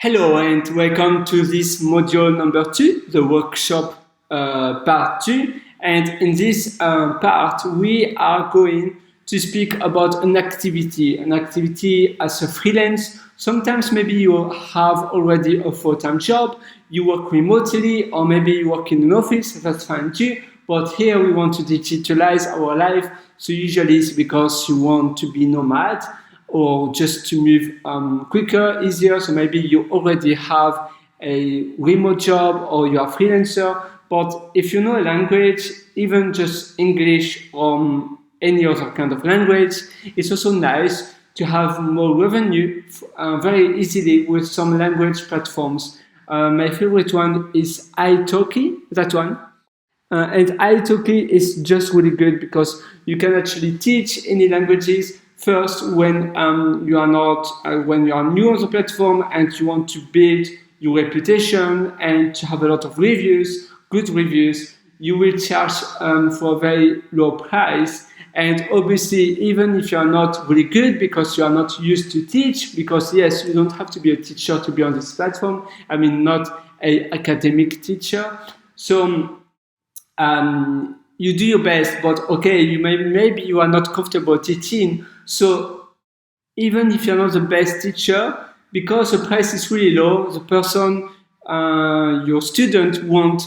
Hello and welcome to this module number 2, the workshop part 2. And in this part, we are going to speak about an activity as a freelance. Sometimes maybe you have already a full-time job, you work remotely, or maybe you work in an office, that's fine too. But here we want to digitalize our life. So usually it's because you want to be nomad or just to move quicker, easier. So maybe you already have a remote job or you are freelancer. But if you know a language, even just English or any other kind of language, it's also nice to have more revenue very easily with some language platforms. My favorite one is italki, that one. And italki is just really good because you can actually teach any languages first when you are not when you are new on the platform and you want to build your reputation and to have a lot of reviews, good reviews. You will charge for a very low price. And obviously, even if you are not really good because you are not used to teach, because yes, you don't have to be a teacher to be on this platform. I mean, not an academic teacher. So you do your best, but okay, maybe you are not comfortable teaching. So even if you're not the best teacher, because the price is really low, the person, your student won't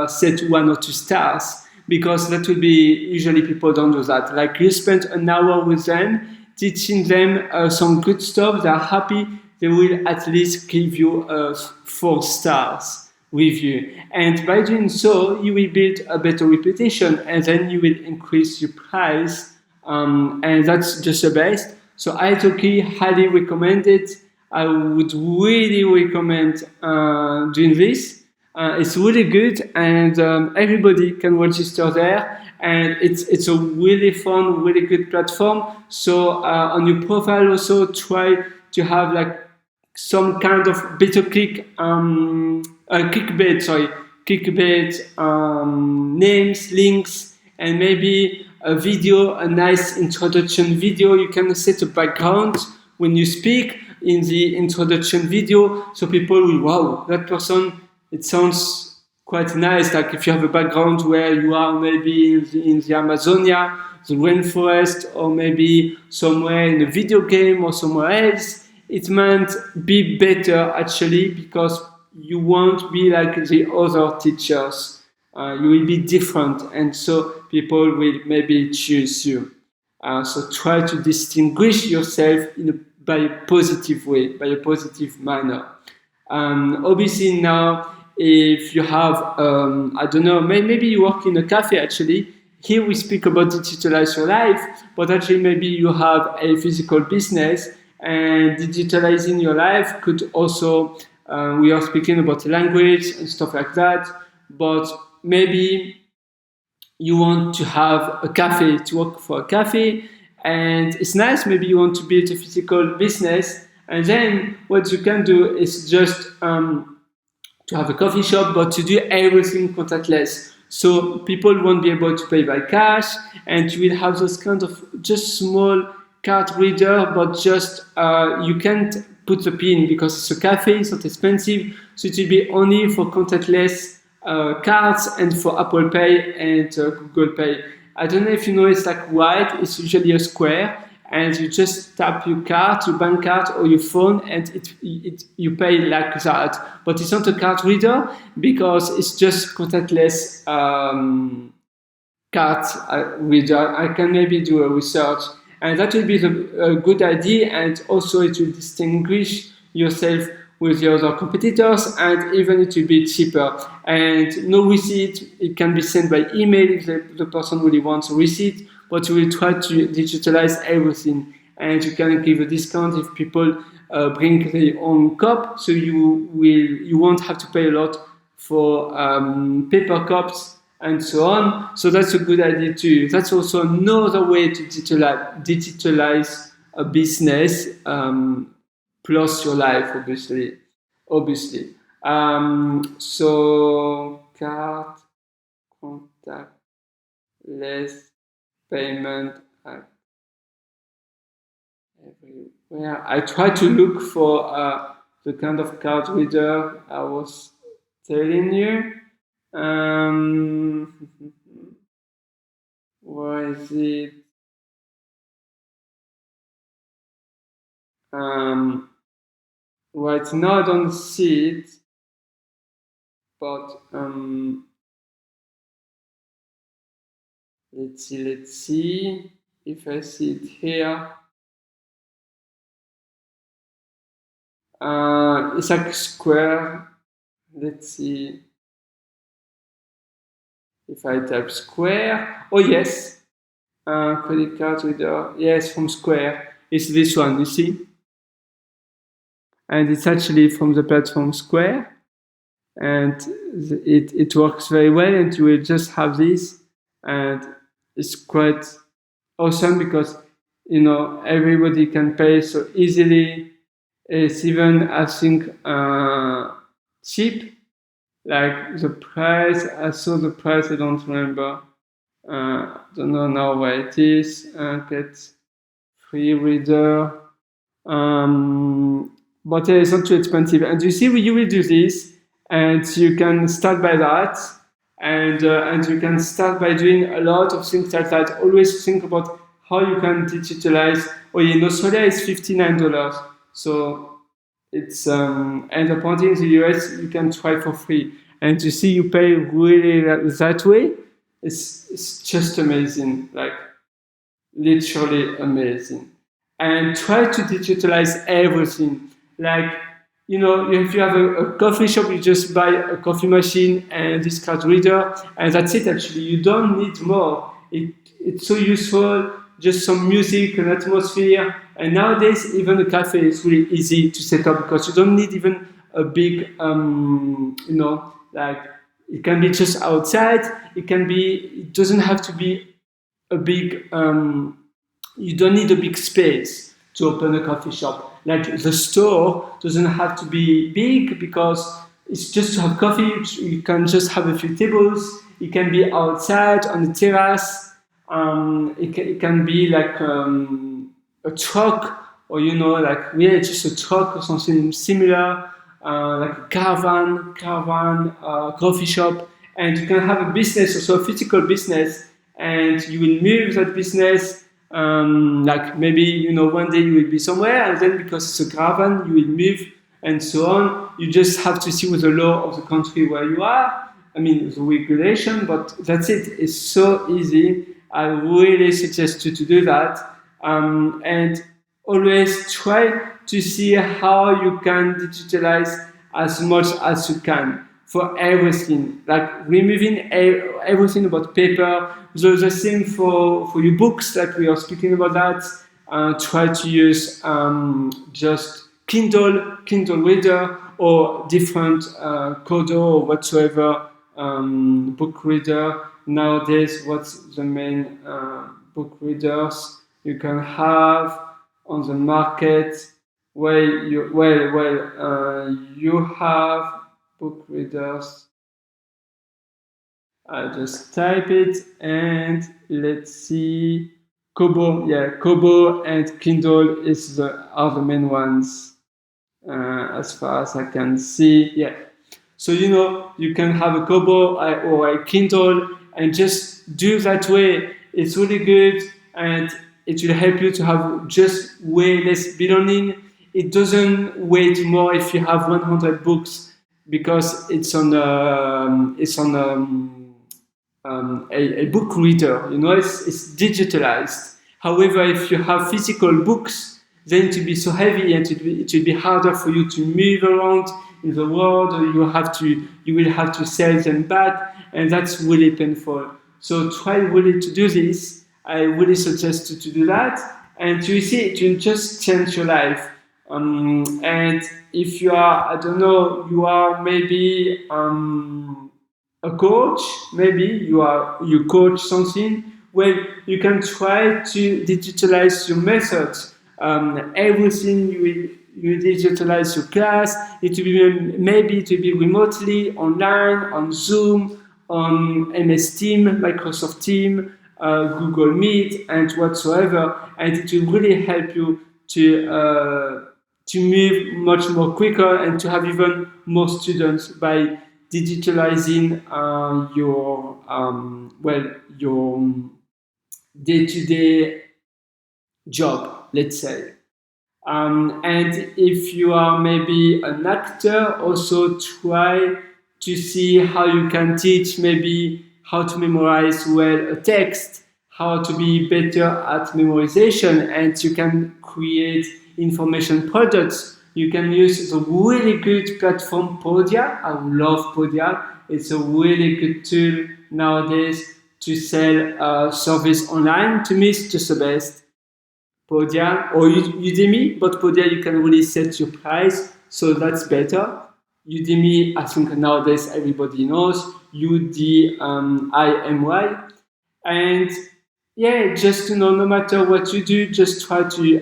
set 1 or 2 stars because that will be usually people don't do that. Like you spend an hour with them, teaching them some good stuff, they're happy, they will at least give you 4 stars review. And by doing so, you will build a better reputation and then you will increase your price. And that's just the best. So italki, highly recommended. I would really recommend doing this. It's really good and everybody can register there. And it's a really fun, really good platform. So on your profile also try to have like some kind of better clickbait names, links, and maybe a video, a nice introduction video. You can set a background when you speak in the introduction video, so people will, wow, that person, it sounds quite nice. Like if you have a background where you are maybe in the Amazonia, the rainforest, or maybe somewhere in a video game or somewhere else, it might be better actually because you won't be like the other teachers. You will be different, and so people will maybe choose you. So try to distinguish yourself by a positive way, by a positive manner. Obviously now, if you have, I don't know, maybe you work in a cafe actually. Here we speak about digitalize your life, but actually maybe you have a physical business and digitalizing your life could also, we are speaking about language and stuff like that, but maybe you want to have a cafe, to work for a cafe, and it's nice, maybe you want to build a physical business, and then what you can do is just to have a coffee shop, but to do everything contactless. So people won't be able to pay by cash, and you will have those kind of just small card reader, but just you can't put the pin because it's a cafe, it's not expensive. So it will be only for contactless cards and for Apple Pay and Google Pay. I don't know if you know, it's like white, it's usually a square, and you just tap your card, your bank card or your phone, and you pay like that. But it's not a card reader because it's just contactless card reader. I can maybe do a research, and that will be a good idea, and also it will distinguish yourself with the other competitors, and even it will be cheaper. And no receipt, it can be sent by email if the person really wants a receipt, but we will try to digitalize everything. And you can give a discount if people bring their own cup, so you won't have to pay a lot for paper cups and so on. So that's a good idea too. That's also another way to digitalize a business. Plus your life, obviously. So card, contactless payment everywhere. I try to look for the kind of card reader I was telling you. Where is it? Right now I don't see it, but let's see if I see it here. It's like square. Let's see if I type square. Oh yes, credit card reader. Yes, from Square. It's this one, you see? And it's actually from the platform Square. And it works very well, and you will just have this. And it's quite awesome because, you know, everybody can pay so easily. It's even, I think, cheap. Like the price, I saw the price, I don't remember. Don't know now where it is. Get free reader. But it's not too expensive. And you see, you will do this, and you can start by that, and you can start by doing a lot of things like that. Always think about how you can digitalize. Oh, in Australia, it's $59, so it's and apparently in the US you can try for free. And you see, you pay really that way. It's just amazing, like literally amazing. And try to digitalize everything. Like, you know, if you have a coffee shop, you just buy a coffee machine and this card reader, and that's it. Actually, you don't need more. It's so useful. Just some music, an atmosphere, and nowadays even a cafe is really easy to set up because you don't need even a big, you know, like it can be just outside. It can be. It doesn't have to be a big. You don't need a big space to open a coffee shop. Like the store doesn't have to be big because it's just to have coffee. You can just have a few tables. It can be outside on the terrace. It can be like a truck, or you know, like yeah, just a truck or something similar, like a caravan, coffee shop, and you can have a business, also a physical business, and you will move that business. Like maybe, you know, one day you will be somewhere, and then because it's a caravan, you will move and so on. You just have to see with the law of the country where you are. I mean, the regulation, but that's it. It's so easy. I really suggest you to do that. And always try to see how you can digitalize as much as you can for everything, like removing everything about paper. So the same for your books, like we are speaking about that. Try to use just Kindle reader, or different Kodo or whatsoever book reader. Nowadays, what's the main book readers you can have on the market? You have book readers. I just type it and let's see. Kobo, yeah, Kobo and Kindle are the main ones, as far as I can see. Yeah. So, you know, you can have a Kobo or a Kindle and just do that way. It's really good, and it will help you to have just way less belonging. It doesn't weigh more if you have 100 books because it's on a book reader. You know, it's digitalized. However, if you have physical books, then it will be so heavy, and it will be harder for you to move around in the world. Or you will have to sell them back, and that's really painful. So try really to do this. I really suggest you to do that, and you see it will just change your life. And if you are, I don't know, you are maybe a coach, maybe you coach something. Well, you can try to digitalize your methods. Everything you digitalize your class. It will be maybe it will be remotely, online, on Zoom, on MS Team, Microsoft Team, Google Meet, and whatsoever. And it will really help you to move much more quicker and to have even more students by digitalizing your day-to-day job, let's say. And if you are maybe an actor, also try to see how you can teach maybe how to memorize well a text, how to be better at memorization, and you can create information products. You can use the really good platform Podia. I love Podia. It's a really good tool nowadays to sell service online. To me, it's just the best. Podia or Udemy, but Podia you can really set your price, so that's better. Udemy, I think nowadays everybody knows UDIMY, and yeah, just no matter what you do, just try to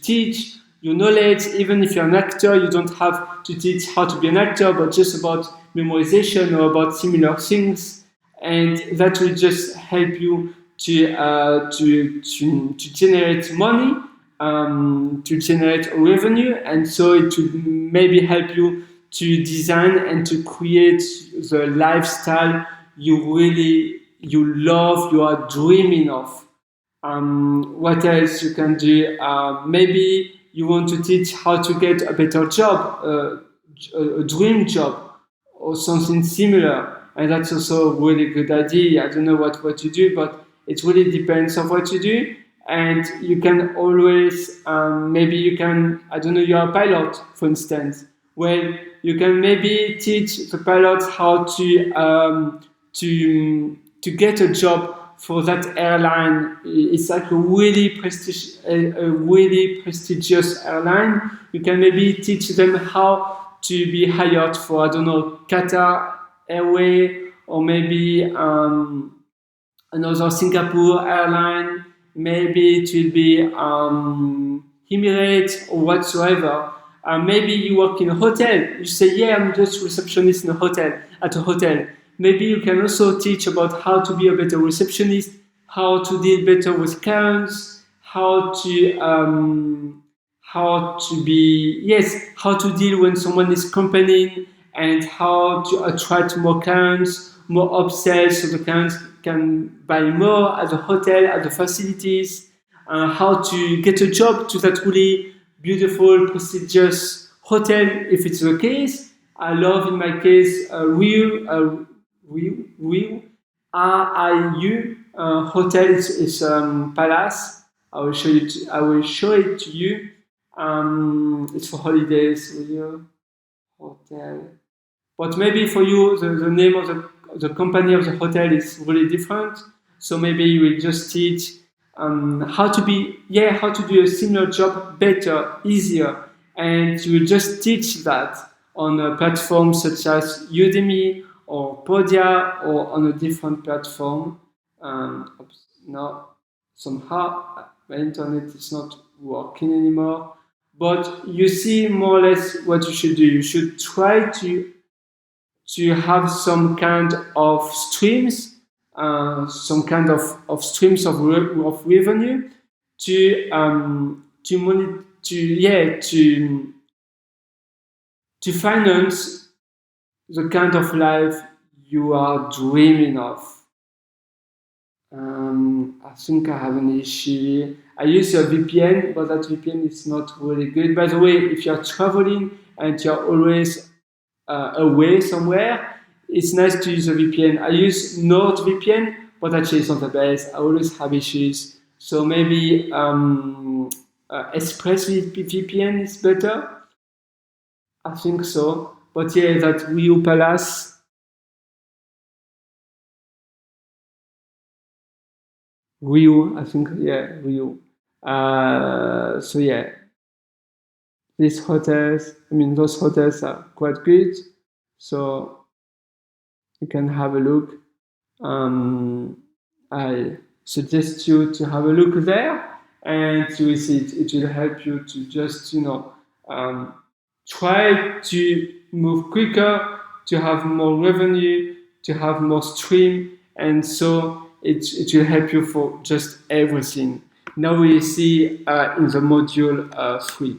teach your knowledge. Even if you're an actor, you don't have to teach how to be an actor, but just about memorization or about similar things, and that will just help you to generate money, to generate revenue, and so it will maybe help you to design and to create the lifestyle you love, you are dreaming of. What else you can do? Maybe you want to teach how to get a better job, a dream job, or something similar. And that's also a really good idea. I don't know what you do, but it really depends on what you do. And you can always, maybe you can, I don't know, you're a pilot, for instance. Well, you can maybe teach the pilots how to get a job for that airline. It's like a really prestigious airline. You can maybe teach them how to be hired for, I don't know, Qatar Airway, or maybe another Singapore airline. Maybe it will be Emirates or whatsoever. Maybe you work in a hotel. You say, yeah, I'm just receptionist in a hotel, at a hotel. Maybe you can also teach about how to be a better receptionist, how to deal better with clients, how to deal when someone is complaining, and how to attract more clients, more upsells, so the clients can buy more at the hotel, at the facilities, how to get a job to that really beautiful, prestigious hotel, if it's the case. I love, in my case, RIU hotel is palace. I will show it to you. It's for holidays. Riu hotel. But maybe for you, the name of the company of the hotel is really different. So maybe you will just teach how to do a similar job better, easier, and you will just teach that on a platform such as Udemy or Podia, or on a different platform. Now, somehow my internet is not working anymore. But you see more or less what you should do. You should try to have some kind of streams, some kind of streams of revenue to finance the kind of life you are dreaming of. I think I have an issue. I use a VPN, but that VPN is not really good. By the way, if you're traveling and you're always away somewhere, it's nice to use a VPN. I use NordVPN, but actually it's not the best. I always have issues. So maybe ExpressVPN is better. I think so. But yeah, that Rio Palace. Rio, I think, yeah, Rio. So yeah, those hotels are quite good. So you can have a look. I suggest you to have a look there, and you will see it will help you to just, try to move quicker, to have more revenue, to have more stream, and so it will help you for just everything. Now we see in the module 3.